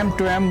M2M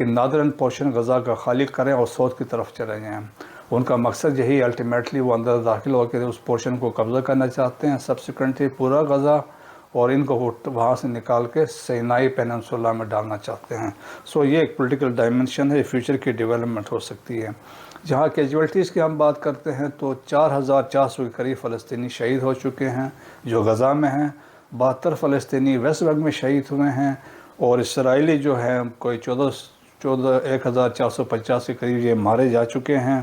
کہ Northern portion Gaza کا خالی کریں اور سعود کی طرف چلے جائیں۔ ان کا مقصد یہی الٹیمیٹلی وہ اندر داخل ہو کے اس پورشن کو قبضہ کرنا چاہتے ہیں، سبسیکوینٹلی پورا غزہ، اور ان کو وہاں سے نکال کے سینائی پیننسولا میں ڈالنا چاہتے ہیں۔ سو یہ ایک پولیٹیکل ڈائمنشن ہے، فیوچر کی ڈیولپمنٹ ہو سکتی ہے۔ جہاں کیجویلٹیز کی ہم بات کرتے ہیں تو 4400 کے قریب فلسطینی شہید ہو چکے ہیں جو غزہ میں ہیں، 72 فلسطینی ویسٹ بینک میں شہید ہوئے ہیں، اور اسرائیلی جو ہیں کوئی 1450 کے قریب یہ مارے جا چکے ہیں،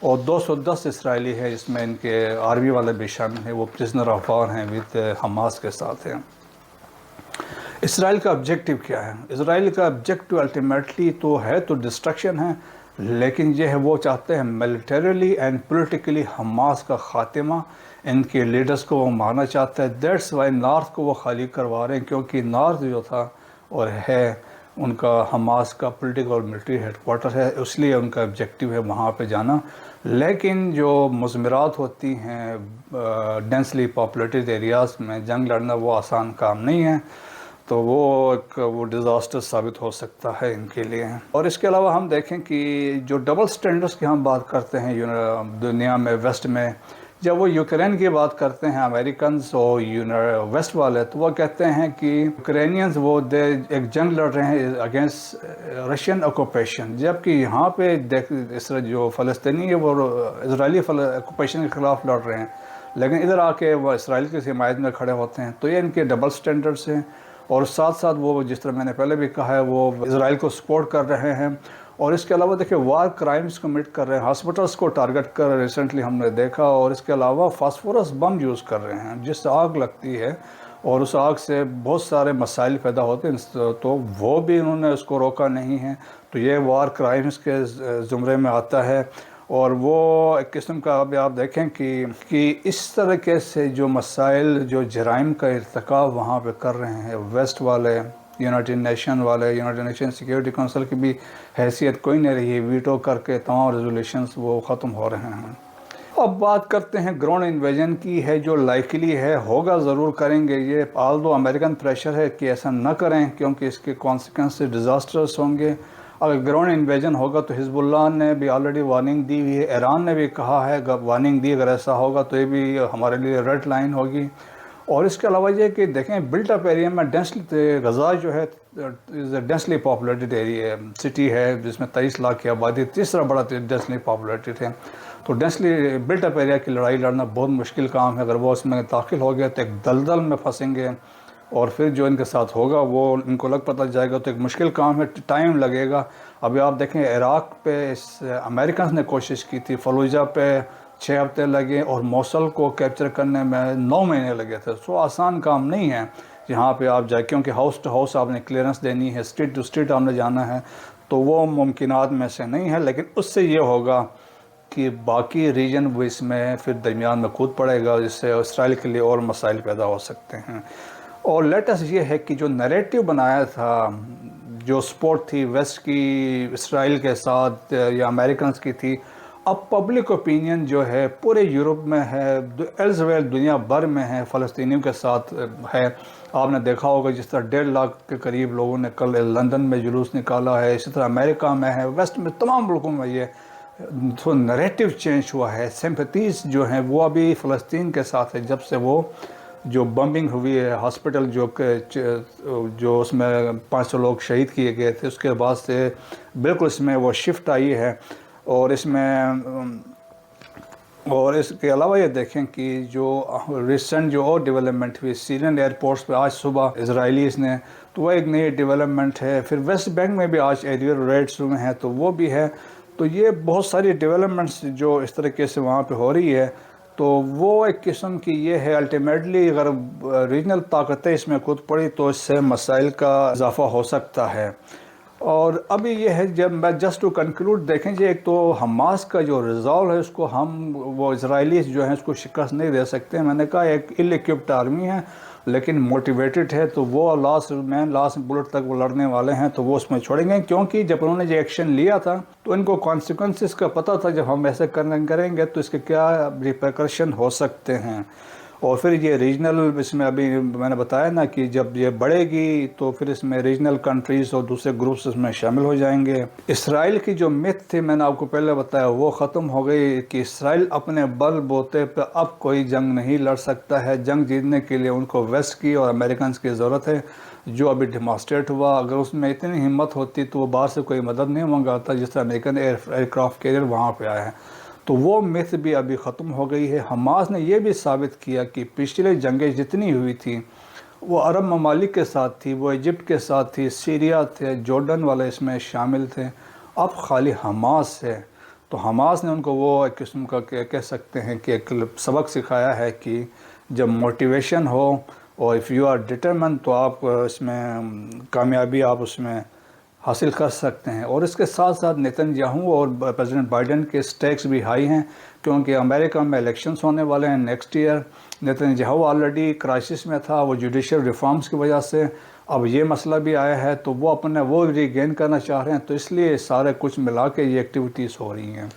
اور 210 اسرائیلی ہے جس میں ان کے آرمی والے بھی شامل ہیں، وہ پرزنر آف وار ہیں وتھ حماس کے ساتھ ہیں۔ اسرائیل کا آبجیکٹیو کیا ہے؟ اسرائیل کا آبجیکٹیو الٹیمیٹلی تو ہے تو ڈسٹرکشن ہے، لیکن یہ ہے وہ چاہتے ہیں ملیٹریلی اینڈ پولیٹیکلی حماس کا خاتمہ، ان کے لیڈرز کو وہ مارنا چاہتا ہے۔ دیٹس وائی نارتھ کو وہ خالی کروا رہے ہیں، کیونکہ نارتھ جو تھا اور ہے ان کا حماس کا پولیٹیکل اور ملٹری ہیڈ کوارٹر ہے، اس لیے ان کا آبجیکٹیو ہے وہاں پہ جانا۔ لیکن جو مضمرات ہوتی ہیں ڈینسلی پاپولیٹڈ ایریاز میں جنگ لڑنا وہ آسان کام نہیں ہے، تو وہ ڈیزاسٹر ثابت ہو سکتا ہے ان کے لیے۔ اور اس کے علاوہ ہم دیکھیں کہ جو ڈبل سٹینڈرڈز کی ہم بات کرتے ہیں دنیا میں، ویسٹ میں، جب وہ یوکرین کی بات کرتے ہیں امریکنز اور ویسٹ والے، تو وہ کہتے ہیں کہ یوکرینینز وہ ایک جنگ لڑ رہے ہیں اگینسٹ رشین آکوپیشن، جبکہ یہاں پہ اس جو فلسطینی ہے وہ اسرائیلی آکوپیشن کے خلاف لڑ رہے ہیں، لیکن ادھر آ کے وہ اسرائیل کی حمایت میں کھڑے ہوتے ہیں۔ تو یہ ان کے ڈبل سٹینڈرڈز ہیں، اور ساتھ ساتھ وہ جس طرح میں نے پہلے بھی کہا ہے وہ اسرائیل کو سپورٹ کر رہے ہیں، اور اس کے علاوہ دیکھیں وار کرائمز کمٹ کر رہے ہیں، ہاسپٹلس کو ٹارگٹ کر ریسنٹلی ہم نے دیکھا، اور اس کے علاوہ فاسفورس بم یوز کر رہے ہیں جس سے آگ لگتی ہے اور اس آگ سے بہت سارے مسائل پیدا ہوتے ہیں، تو وہ بھی انہوں نے اس کو روکا نہیں ہے۔ تو یہ وار کرائمز کے زمرے میں آتا ہے، اور وہ ایک قسم کا ابھی آپ دیکھیں کہ اس طریقے سے جو مسائل جو جرائم کا ارتکاب وہاں پہ کر رہے ہیں ویسٹ والے، یونائٹڈ نیشن سیکیورٹی کونسل کی بھی حیثیت کوئی نہیں رہی، ویٹو کر کے تمام ریزولیشنز وہ ختم ہو رہے ہیں۔ اب بات کرتے ہیں گراؤنڈ انویژن کی، ہے جو لائکلی ہے، ہوگا ضرور کریں گے یہ، آلدو امریکن پریشر ہے کہ ایسا نہ کریں کیونکہ اس کے کانسیکوینسز ڈیزاسٹرس ہوں گے۔ اگر گراؤنڈ انویژن ہوگا تو حزب اللہ نے بھی آلریڈی وارننگ دی ہوئی ہے، ایران نے بھی کہا ہے وارننگ دی، اگر ایسا ہوگا تو یہ بھی ہمارے لیے ریڈ لائن ہوگی۔ اور اس کے علاوہ یہ کہ دیکھیں بلٹ اپ ایریا میں غزہ جو ہے ڈینسلی پاپولیٹڈ ایریا سٹی ہے جس میں 23 لاکھ کی آبادی، تیسرا بڑا ڈینسلی پاپولیٹڈ ہے، تو ڈینسلی بلٹ اپ ایریا کی لڑائی لڑنا بہت مشکل کام ہے۔ اگر وہ اس میں داخل ہو گیا تو ایک دلدل میں پھنسیں گے، اور پھر جو ان کے ساتھ ہوگا وہ ان کو لگ پتہ جائے گا، تو ایک مشکل کام ہے، ٹائم لگے گا۔ ابھی آپ دیکھیں عراق پہ امریکنز نے کوشش کی تھی، فلوجہ پہ 6 ہفتے لگے، اور موصل کو کیپچر کرنے میں 9 مہینے لگے تھے۔ سو آسان کام نہیں ہے یہاں پہ آپ جائیں، کیونکہ ہاؤس ٹو ہاؤس آپ نے کلیئرنس دینی ہے، اسٹریٹ ٹو اسٹریٹ آپ نے جانا ہے، تو وہ ممکنات میں سے نہیں ہے۔ لیکن اس سے یہ ہوگا کہ باقی ریجن وہ اس میں پھر درمیان میں کود پڑے گا، جس سے اسرائیل کے لیے اور مسائل پیدا ہو سکتے ہیں۔ اور لیٹسٹ یہ ہے کہ جو نیریٹو بنایا تھا، جو سپورٹ تھی ویسٹ کی اسرائیل کے ساتھ یا امریکنز کی تھی، اب پبلک اوپینین جو ہے پورے یورپ میں ہے، ایلزویئر دنیا بھر میں ہے، فلسطینیوں کے ساتھ ہے۔ آپ نے دیکھا ہوگا جس طرح 1.5 لاکھ کے قریب لوگوں نے کل لندن میں جلوس نکالا ہے، اسی طرح امریکہ میں ہے، ویسٹ میں تمام ملکوں میں یہ تو نیریٹو چینج ہوا ہے۔ سمپتھیز جو ہیں وہ ابھی فلسطین کے ساتھ ہے، جب سے وہ جو بمبنگ ہوئی ہے ہاسپٹل جو اس میں 500 لوگ شہید کیے گئے تھے، اس کے بعد سے بالکل اس میں وہ شفٹ آئی ہے۔ اور اس کے علاوہ یہ دیکھیں کہ جو ریسنٹ جو اور ڈیولپمنٹ ہوئی سیرین ایئرپورٹس پہ آج صبح اسرائیلیز نے، تو وہ ایک نئی ڈیولپمنٹ ہے۔ پھر ویسٹ بینک میں بھی آج ایریل ریڈز ہوئے ہیں، تو وہ بھی ہے۔ تو یہ بہت ساری ڈیولپمنٹس جو اس طریقے سے وہاں پہ ہو رہی ہے، تو وہ ایک قسم کی یہ ہے الٹیمیٹلی اگر ریجنل طاقتیں اس میں کود پڑی تو اس سے مسائل کا اضافہ ہو سکتا ہے۔ اور ابھی یہ ہے جب میں جسٹ ٹو کنکلوڈ دیکھیں جی، ایک تو حماس کا جو ریزالو ہے اس کو وہ اسرائیلیز جو ہیں اس کو شکست نہیں دے سکتے۔ میں نے کہا ایک ایل ایکوپڈ آرمی ہے لیکن موٹیویٹڈ ہے، تو وہ لاسٹ بلٹ تک وہ لڑنے والے ہیں، تو وہ اس میں چھوڑیں گے، کیونکہ جب انہوں نے یہ ایکشن لیا تھا تو ان کو کانسیکوینسز کا پتہ تھا، جب ہم ایسے کریں گے تو اس کے کیا ریپرکشن ہو سکتے ہیں۔ اور پھر یہ ریجنل اس میں ابھی میں نے بتایا نا کہ جب یہ بڑھے گی تو پھر اس میں ریجنل کنٹریز اور دوسرے گروپس اس میں شامل ہو جائیں گے. اسرائیل کی جو مت تھی میں نے آپ کو پہلے بتایا وہ ختم ہو گئی کہ اسرائیل اپنے بل بوتے پہ اب کوئی جنگ نہیں لڑ سکتا ہے. جنگ جیتنے کے لیے ان کو ویسٹ کی اور امریکنز کی ضرورت ہے جو ابھی ڈیمانسٹریٹ ہوا. اگر اس میں اتنی ہمت ہوتی تو وہ باہر سے کوئی مدد نہیں منگاتا جس طرح امریکن ایئر کرافٹ کیریئر وہاں پہ آئے ہیں. تو وہ مت بھی ابھی ختم ہو گئی ہے. حماس نے یہ بھی ثابت کیا کہ پچھلے جنگیں جتنی ہوئی تھیں وہ عرب ممالک کے ساتھ تھی, وہ ایجپٹ کے ساتھ تھی, سیریا تھے, جارڈن والے اس میں شامل تھے, اب خالی حماس ہے. تو حماس نے ان کو وہ ایک قسم کا کہہ سکتے ہیں کہ ایک سبق سکھایا ہے کہ جب موٹیویشن ہو اور اف یو آر ڈٹرمن تو آپ اس میں کامیابی آپ اس میں حاصل کر سکتے ہیں. اور اس کے ساتھ ساتھ نیتن یاہو اور پریزیڈنٹ بائیڈن کے سٹیکس بھی ہائی ہیں کیونکہ امریکہ میں الیکشنز ہونے والے ہیں next year. Netanyahu already crisis میں تھا وہ جوڈیشل ریفارمز کی وجہ سے, اب یہ مسئلہ بھی آیا ہے تو وہ اپنا وہ ریگین کرنا چاہ رہے ہیں. تو اس لیے سارے کچھ ملا کے یہ ایکٹیویٹیز ہو رہی ہیں.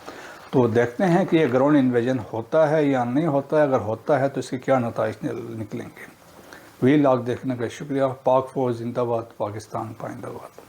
تو دیکھتے ہیں کہ یہ گراؤنڈ انویژن ہوتا ہے یا نہیں ہوتا ہے. اگر ہوتا ہے تو اس کے کیا نتائج نکلیں گے. وی لاگ دیکھنے کا شکریہ. پاک فوج زندہ باد, پاکستان پائندہ باد.